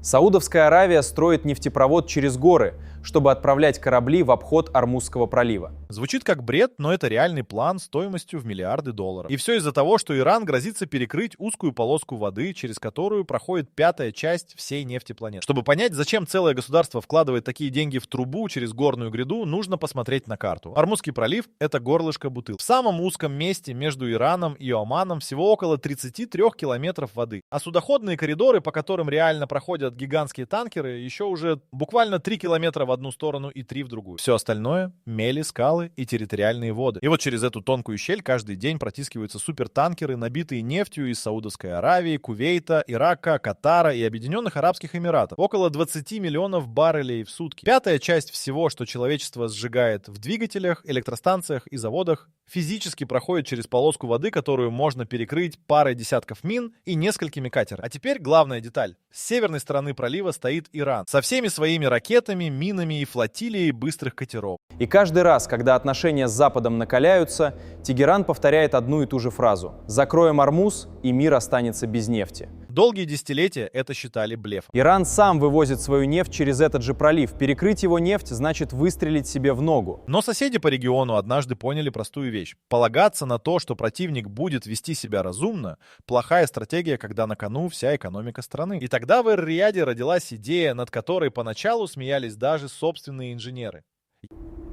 Саудовская Аравия строит нефтепровод через горы, чтобы отправлять корабли в обход Ормузского пролива. Звучит как бред, но это реальный план стоимостью в миллиарды долларов. И все из-за того, что Иран грозится перекрыть узкую полоску воды, через которую проходит пятая часть всей нефти планеты. Чтобы понять, зачем целое государство вкладывает такие деньги в трубу через горную гряду, нужно посмотреть на карту. Ормузский пролив — это горлышко бутылки. В самом узком месте между Ираном и Оманом всего около 33 километров воды. А судоходные коридоры, по которым реально проходят гигантские танкеры, еще уже буквально 3 километра в одну сторону и 3 в другую. Все остальное — мели, скалы и территориальные воды. И вот через эту тонкую щель каждый день протискиваются супертанкеры, набитые нефтью из Саудовской Аравии, Кувейта, Ирака, Катара и Объединенных Арабских Эмиратов. Около 20 миллионов баррелей в сутки. Пятая часть всего, что человечество сжигает в двигателях, электростанциях и заводах, физически проходит через полоску воды, которую можно перекрыть парой десятков мин и несколькими катерами. А теперь главная деталь. С северной стороны пролива стоит Иран со всеми своими ракетами, минами и флотилией быстрых катеров. И каждый раз, когда отношения с Западом накаляются, Тегеран повторяет одну и ту же фразу: «Закроем Ормуз, и мир останется без нефти». Долгие десятилетия это считали блефом. Иран сам вывозит свою нефть через этот же пролив. Перекрыть его нефть значит выстрелить себе в ногу. Но соседи по региону однажды поняли простую вещь. Полагаться на то, что противник будет вести себя разумно, плохая стратегия, когда на кону вся экономика страны. И тогда в Эр-Рияде родилась идея, над которой поначалу смеялись даже собственные инженеры.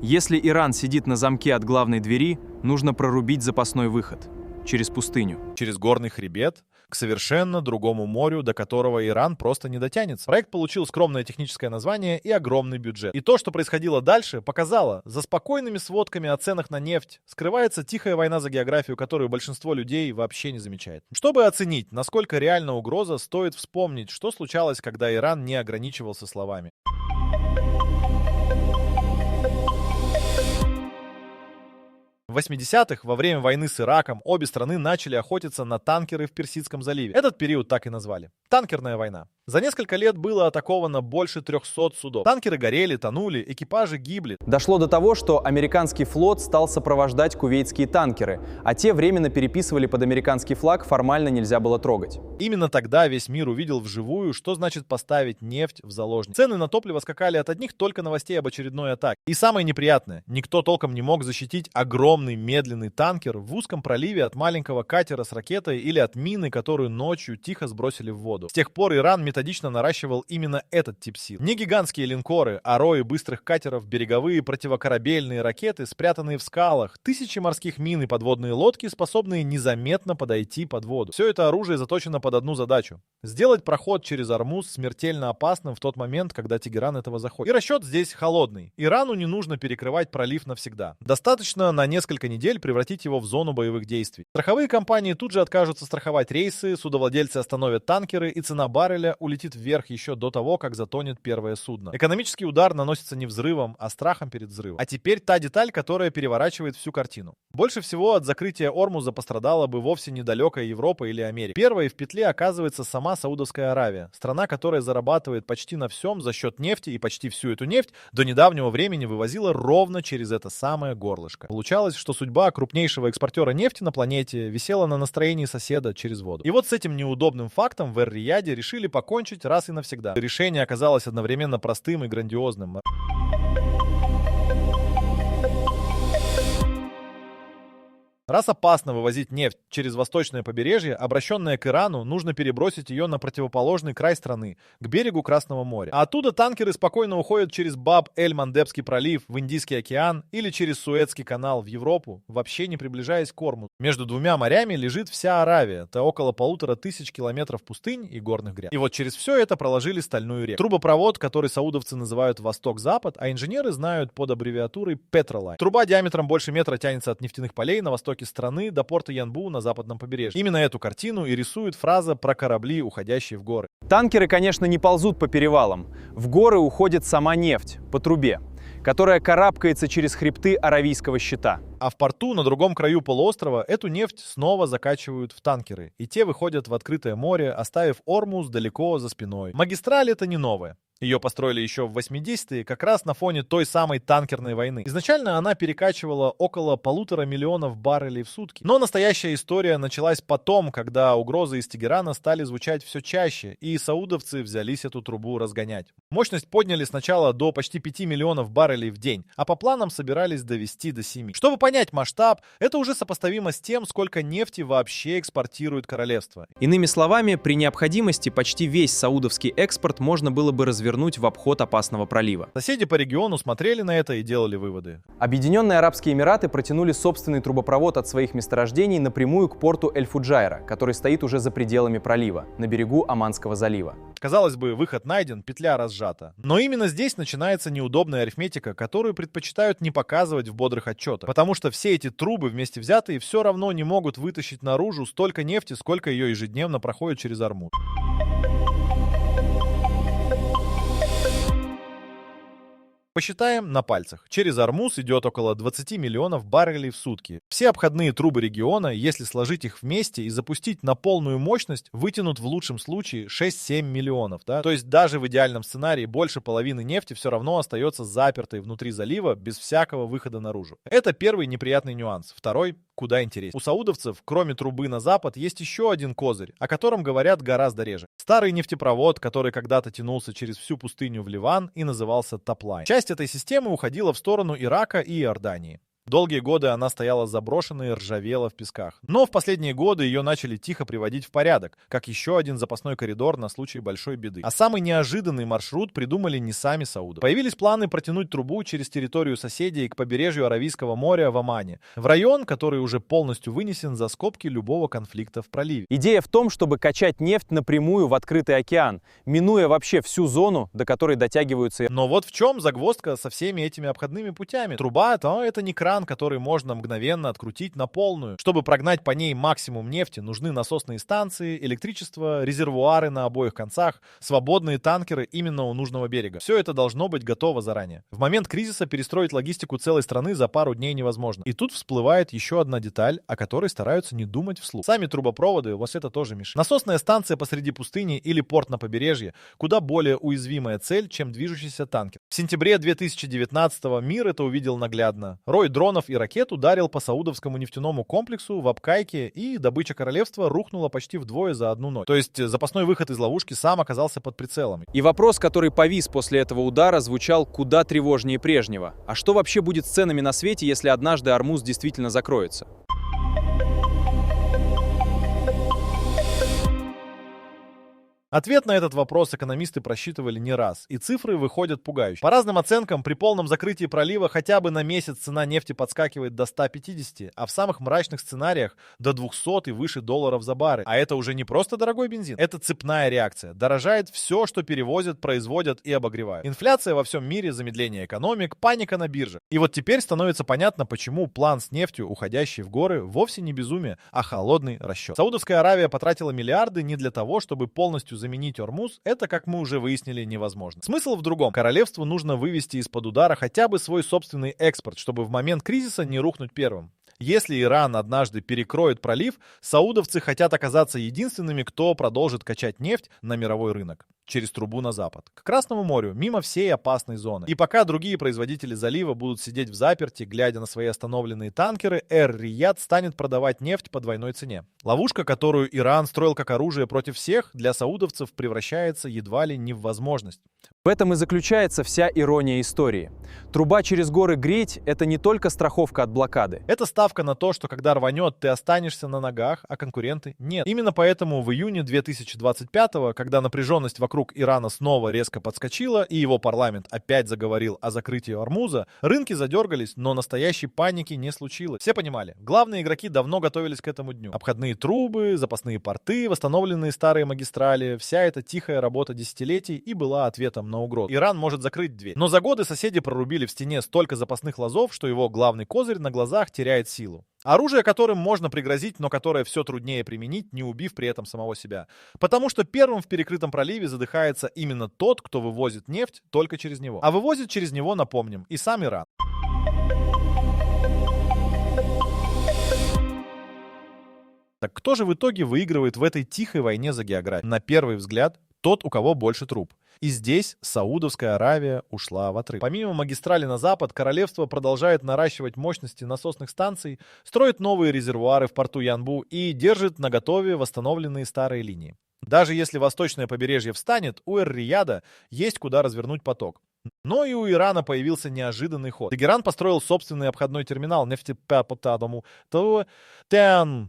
Если Иран сидит на замке от главной двери, нужно прорубить запасной выход через пустыню. Через горный хребет, к совершенно другому морю, до которого Иран просто не дотянется. Проект получил скромное техническое название и огромный бюджет. И то, что происходило дальше, показало, за спокойными сводками о ценах на нефть скрывается тихая война за географию, которую большинство людей вообще не замечает. Чтобы оценить, насколько реальна угроза, стоит вспомнить, что случалось, когда Иран не ограничивался словами. В 80-х, во время войны с Ираком, обе страны начали охотиться на танкеры в Персидском заливе. Этот период так и назвали. Танкерная война. За несколько лет было атаковано больше 300 судов. Танкеры горели, тонули, экипажи гибли. Дошло до того, что американский флот стал сопровождать кувейтские танкеры, а те временно переписывали под американский флаг, формально нельзя было трогать. Именно тогда весь мир увидел вживую, что значит поставить нефть в заложники. Цены на топливо скакали от одних только новостей об очередной атаке. И самое неприятное, никто толком не мог защитить огромный медленный танкер в узком проливе от маленького катера с ракетой или от мины, которую ночью тихо сбросили в воду. С тех пор Иран методично наращивал именно этот тип сил. Не гигантские линкоры, а рои быстрых катеров, береговые противокорабельные ракеты, спрятанные в скалах, тысячи морских мин и подводные лодки, способные незаметно подойти под воду. Все это оружие заточено под одну задачу — сделать проход через Ормуз смертельно опасным в тот момент, когда Тегеран этого захочет. И расчет здесь холодный. Ирану не нужно перекрывать пролив навсегда. Достаточно на несколько недель превратить его в зону боевых действий. Страховые компании тут же откажутся страховать рейсы, судовладельцы остановят танкеры, и цена барреля улетит вверх еще до того, как затонет первое судно. Экономический удар наносится не взрывом, а страхом перед взрывом. А теперь та деталь, которая переворачивает всю картину. Больше всего от закрытия Ормуза пострадала бы вовсе недалекая Европа или Америка. Первой в петле оказывается сама Саудовская Аравия, страна, которая зарабатывает почти на всем за счет нефти, и почти всю эту нефть до недавнего времени вывозила ровно через это самое горлышко. Получалось, что судьба крупнейшего экспортера нефти на планете висела на настроении соседа через воду. И вот с этим неудобным фактом в Эр-Рияде решили покончить раз и навсегда. Решение оказалось одновременно простым и грандиозным. Раз опасно вывозить нефть через восточное побережье, обращенное к Ирану, нужно перебросить ее на противоположный край страны, к берегу Красного моря. А оттуда танкеры спокойно уходят через Баб-эль-Мандебский пролив в Индийский океан или через Суэцкий канал в Европу, вообще не приближаясь к Ормузу. Между двумя морями лежит вся Аравия, это около 1500 километров пустынь и горных гряд. И вот через все это проложили стальную реку. Трубопровод, который саудовцы называют Восток-Запад, а инженеры знают под аббревиатурой Петролайн. Труба диаметром больше метра тянется от нефтяных полей на востоке страны до порта Янбу на западном побережье. Именно эту картину и рисует фраза про корабли, уходящие в горы. Танкеры, конечно, не ползут по перевалам. В горы уходит сама нефть, по трубе, которая карабкается через хребты Аравийского щита. А в порту на другом краю полуострова эту нефть снова закачивают в танкеры, и те выходят в открытое море, оставив Ормуз далеко за спиной. Магистраль это не новая. Ее построили еще в 80-е, как раз на фоне той самой танкерной войны. Изначально она перекачивала около 1,5 миллиона баррелей в сутки. Но настоящая история началась потом, когда угрозы из Тегерана стали звучать все чаще, и саудовцы взялись эту трубу разгонять. Мощность подняли сначала до почти 5 миллионов баррелей в день, а по планам собирались довести до 7. Чтобы понять масштаб, это уже сопоставимо с тем, сколько нефти вообще экспортирует королевство. Иными словами, при необходимости почти весь саудовский экспорт можно было бы развернуть в обход опасного пролива. Соседи по региону смотрели на это и делали выводы. Объединенные Арабские Эмираты протянули собственный трубопровод от своих месторождений напрямую к порту Эль-Фуджайра, который стоит уже за пределами пролива, на берегу Оманского залива. Казалось бы, выход найден, петля разжата. Но именно здесь начинается неудобная арифметика, которую предпочитают не показывать в бодрых отчетах. Потому что все эти трубы вместе взятые все равно не могут вытащить наружу столько нефти, сколько ее ежедневно проходит через Ормуз. Посчитаем на пальцах. Через Ормуз идет около 20 миллионов баррелей в сутки. Все обходные трубы региона, если сложить их вместе и запустить на полную мощность, вытянут в лучшем случае 6-7 миллионов. Да? То есть даже в идеальном сценарии больше половины нефти все равно остается запертой внутри залива без всякого выхода наружу. Это первый неприятный нюанс. Второй куда интереснее. У саудовцев, кроме трубы на запад, есть еще один козырь, о котором говорят гораздо реже. Старый нефтепровод, который когда-то тянулся через всю пустыню в Ливан и назывался Топлайн. Часть этой системы уходила в сторону Ирака и Иордании. Долгие годы она стояла заброшенной и ржавела в песках. Но в последние годы ее начали тихо приводить в порядок, как еще один запасной коридор на случай большой беды. А самый неожиданный маршрут придумали не сами сауды. Появились планы протянуть трубу через территорию соседей к побережью Аравийского моря в Омане, в район, который уже полностью вынесен за скобки любого конфликта в проливе. Идея в том, чтобы качать нефть напрямую в открытый океан, минуя вообще всю зону, до которой дотягиваются. Но вот в чем загвоздка со всеми этими обходными путями. Труба, то это не кран, который можно мгновенно открутить на полную. Чтобы прогнать по ней максимум нефти, нужны насосные станции, электричество, резервуары на обоих концах, свободные танкеры именно у нужного берега. Все это должно быть готово заранее. В момент кризиса перестроить логистику целой страны за пару дней невозможно. И тут всплывает еще одна деталь, о которой стараются не думать вслух. Сами трубопроводы, вот это тоже мешает. Насосная станция посреди пустыни или порт на побережье куда более уязвимая цель, чем движущийся танкер. В сентябре 2019-го мир это увидел наглядно. Рой дронов и ракет ударил по саудовскому нефтяному комплексу в Абкайке, и добыча королевства рухнула почти вдвое за одну ночь. То есть запасной выход из ловушки сам оказался под прицелом. И вопрос, который повис после этого удара, звучал куда тревожнее прежнего. А что вообще будет с ценами на свете, если однажды Ормуз действительно закроется? Ответ на этот вопрос экономисты просчитывали не раз, и цифры выходят пугающие. По разным оценкам, при полном закрытии пролива хотя бы на месяц цена нефти подскакивает до 150, а в самых мрачных сценариях до 200 и выше долларов за баррель. А это уже не просто дорогой бензин, это цепная реакция. Дорожает все, что перевозят, производят и обогревают. Инфляция во всем мире, замедление экономик, паника на бирже. И вот теперь становится понятно, почему план с нефтью, уходящий в горы, вовсе не безумие, а холодный расчет. Саудовская Аравия потратила миллиарды не для того, чтобы полностью заменить Ормуз, это, как мы уже выяснили, невозможно. Смысл в другом. Королевству нужно вывести из-под удара хотя бы свой собственный экспорт, чтобы в момент кризиса не рухнуть первым. Если Иран однажды перекроет пролив, саудовцы хотят оказаться единственными, кто продолжит качать нефть на мировой рынок через трубу на запад, к Красному морю, мимо всей опасной зоны. И пока другие производители залива будут сидеть в заперти, глядя на свои остановленные танкеры, Эр-Рияд станет продавать нефть по двойной цене. Ловушка, которую Иран строил как оружие против всех, для саудовцев превращается едва ли не в возможность. В этом и заключается вся ирония истории. Труба через горы греть – это не только страховка от блокады. Это ставка на то, что когда рванет, ты останешься на ногах, а конкуренты нет. Именно поэтому в июне 2025-го, когда напряженность вокруг Ирана снова резко подскочила, и его парламент опять заговорил о закрытии Ормуза, рынки задергались, но настоящей паники не случилось. Все понимали, главные игроки давно готовились к этому дню. Обходные трубы, запасные порты, восстановленные старые магистрали – вся эта тихая работа десятилетий и была ответом на угрозу. Иран может закрыть дверь. Но за годы соседи прорубили в стене столько запасных лазов, что его главный козырь на глазах теряет силу. Оружие, которым можно пригрозить, но которое все труднее применить, не убив при этом самого себя. Потому что первым в перекрытом проливе задыхается именно тот, кто вывозит нефть только через него. А вывозит через него, напомним, и сам Иран. Так кто же в итоге выигрывает в этой тихой войне за географию? На первый взгляд, тот, у кого больше труб. И здесь Саудовская Аравия ушла в отрыв. Помимо магистрали на запад, королевство продолжает наращивать мощности насосных станций, строит новые резервуары в порту Янбу и держит наготове восстановленные старые линии. Даже если восточное побережье встанет, у Эр-Рияда есть куда развернуть поток. Но и у Ирана появился неожиданный ход. Тегеран построил собственный обходной терминал нефтепровод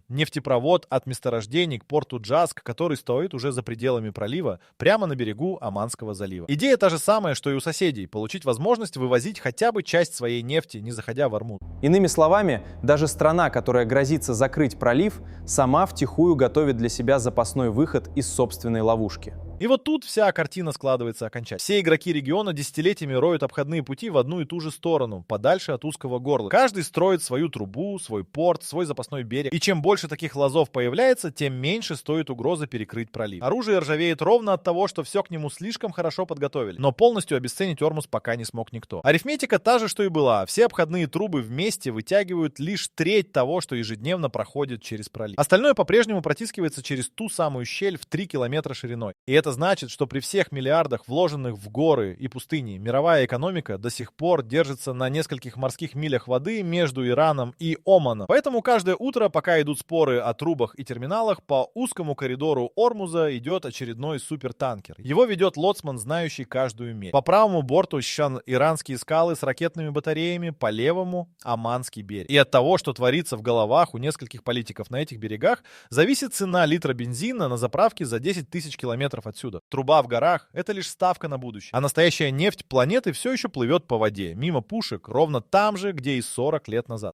нефтепровод от месторождений к порту Джаск, который стоит уже за пределами пролива, прямо на берегу Оманского залива. Идея та же самая, что и у соседей – получить возможность вывозить хотя бы часть своей нефти, не заходя в Ормуд. Иными словами, даже страна, которая грозится закрыть пролив, сама втихую готовит для себя запасной выход из собственной ловушки. И вот тут вся картина складывается окончательно. Все игроки региона десятилетиями роют обходные пути в одну и ту же сторону, подальше от узкого горла. Каждый строит свою трубу, свой порт, свой запасной берег. И чем больше таких лазов появляется, тем меньше стоит угроза перекрыть пролив. Оружие ржавеет ровно от того, что все к нему слишком хорошо подготовили. Но полностью обесценить Ормуз пока не смог никто. Арифметика та же, что и была. Все обходные трубы вместе вытягивают лишь треть того, что ежедневно проходит через пролив. Остальное по-прежнему протискивается через ту самую щель в 3 километра шириной. И это значит, что при всех миллиардах, вложенных в горы и пустыни, мировая экономика до сих пор держится на нескольких морских милях воды между Ираном и Оманом. Поэтому каждое утро, пока идут споры о трубах и терминалах, по узкому коридору Ормуза идет очередной супертанкер. Его ведет лоцман, знающий каждую мель. По правому борту иранские скалы с ракетными батареями, по левому — Оманский берег. И от того, что творится в головах у нескольких политиков на этих берегах, зависит цена литра бензина на заправке за 10 тысяч километров отсюда. Труба в горах — это лишь ставка на будущее. А настоящая нефть планеты все еще плывет по воде, мимо пушек, ровно там же, где и 40 лет назад.